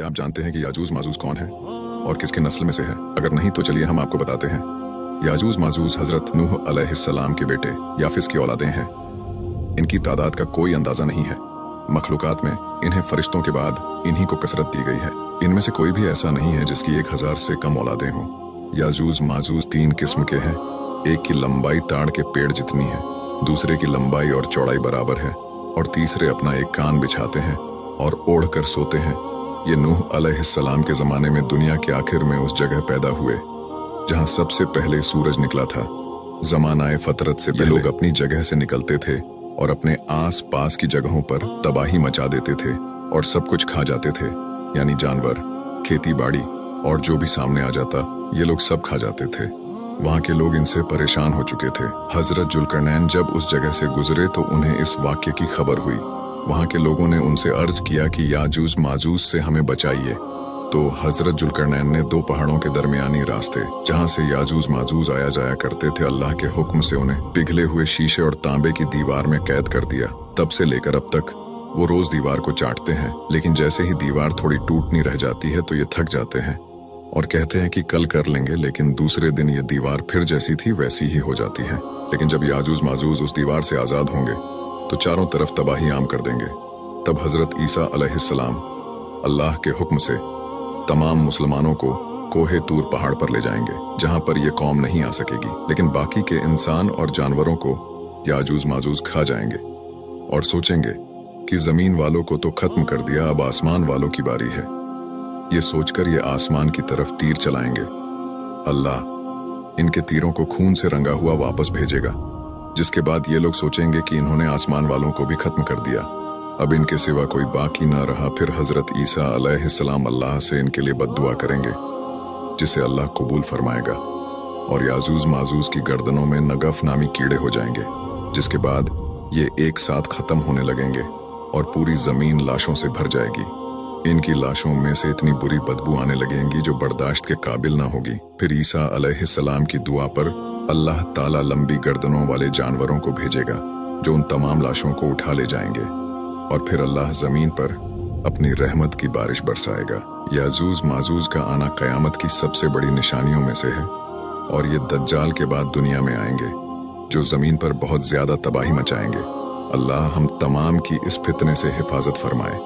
क्या आप जानते हैं कि याजूज माजूज कौन है और किसके नस्ल में से है? अगर नहीं तो चलिए हम आपको बताते हैं। याजूज माजूज हजरत नूह अलैहिस्सलाम के बेटे याफिस की औलादें हैं। इनकी तादाद का कोई अंदाजा नहीं है। मखलूकात में इन्हें फरिश्तों के बाद इन्हीं को कसरत दी गई है। इनमें से कोई भी ऐसा नहीं है जिसकी 1000 से कम औलादें हों। याजूज माजूज 3 किस्म के हैं। एक की लंबाई ताड़ के पेड़ जितनी है, दूसरे की लंबाई और चौड़ाई बराबर है, और तीसरे अपना एक कान बिछाते हैं और ओढ़ कर सोते हैं। ये नूह अलैहिस्सलाम के ज़माने में दुनिया के आखिर में उस जगह पैदा हुए जहाँ सबसे पहले सूरज निकला था। ज़मानाए फतरत से पहले लोग अपनी जगह से निकलते थे और अपने आस पास की जगहों पर तबाही मचा देते थे और सब कुछ खा जाते थे, यानी जानवर, खेती बाड़ी और जो भी सामने आ जाता ये लोग सब खा जाते थे। वहाँ के लोग इनसे परेशान हो चुके थे। हजरत जुल्करनैन जब उस जगह से गुजरे तो उन्हें इस वाक्य की खबर हुई। वहाँ के लोगों ने उनसे अर्ज किया कि याजूज माजूज से हमें बचाइए। तो हजरत जुल्करनैन ने 2 पहाड़ों के दरमियानी रास्ते जहाँ से याजूज माजूज आया जाया करते थे, अल्लाह के हुक्म से उन्हें पिघले हुए शीशे और तांबे की दीवार में कैद कर दिया। तब से लेकर अब तक वो रोज दीवार को चाटते हैं, लेकिन जैसे ही दीवार थोड़ी टूटनी रह जाती है तो ये थक जाते हैं और कहते हैं कि कल कर लेंगे, लेकिन दूसरे दिन ये दीवार फिर जैसी थी वैसी ही हो जाती है। लेकिन जब याजूज माजूज उस दीवार से आज़ाद होंगे तो चारों तरफ तबाही आम कर देंगे। तब हजरत ईसा अलैहिस्सलाम अल्लाह के हुक्म से तमाम मुसलमानों को कोहे तूर पहाड़ पर ले जाएंगे, जहां पर यह कौम नहीं आ सकेगी, लेकिन बाकी के इंसान और जानवरों को याजूज माजूज खा जाएंगे और सोचेंगे कि जमीन वालों को तो खत्म कर दिया, अब आसमान वालों की बारी है। ये सोचकर ये आसमान की तरफ तीर चलाएंगे। अल्लाह इनके तीरों को खून से रंगा हुआ वापस भेजेगा, जिसके बाद ये लोग सोचेंगे कि इन्होंने आसमान वालों को भी खत्म कर दिया, अब इनके सिवा कोई बाकी ना रहा। फिर हजरत ईसा अलैहिस्सलाम अल्लाह से इनके लिए बद्दुआ करेंगे, जिसे अल्लाह कबूल फरमाएगा, और याजूज माजूज की गर्दनों में नगफ नामी कीड़े हो जाएंगे, जिसके बाद ये एक साथ खत्म होने लगेंगे और पूरी जमीन लाशों से भर जाएगी। इनकी लाशों में से इतनी बुरी बदबू आने लगेंगी जो बर्दाश्त के काबिल ना होगी। फिर ईसा अलैहिस्सलाम की दुआ पर अल्लाह ताला लंबी गर्दनों वाले जानवरों को भेजेगा जो उन तमाम लाशों को उठा ले जाएंगे, और फिर अल्लाह जमीन पर अपनी रहमत की बारिश बरसाएगा। याजूज माजूज का आना कयामत की सबसे बड़ी निशानियों में से है, और ये दज्जाल के बाद दुनिया में आएंगे जो जमीन पर बहुत ज्यादा तबाही मचाएंगे। अल्लाह हम तमाम की इस फितने से हिफाजत फरमाए।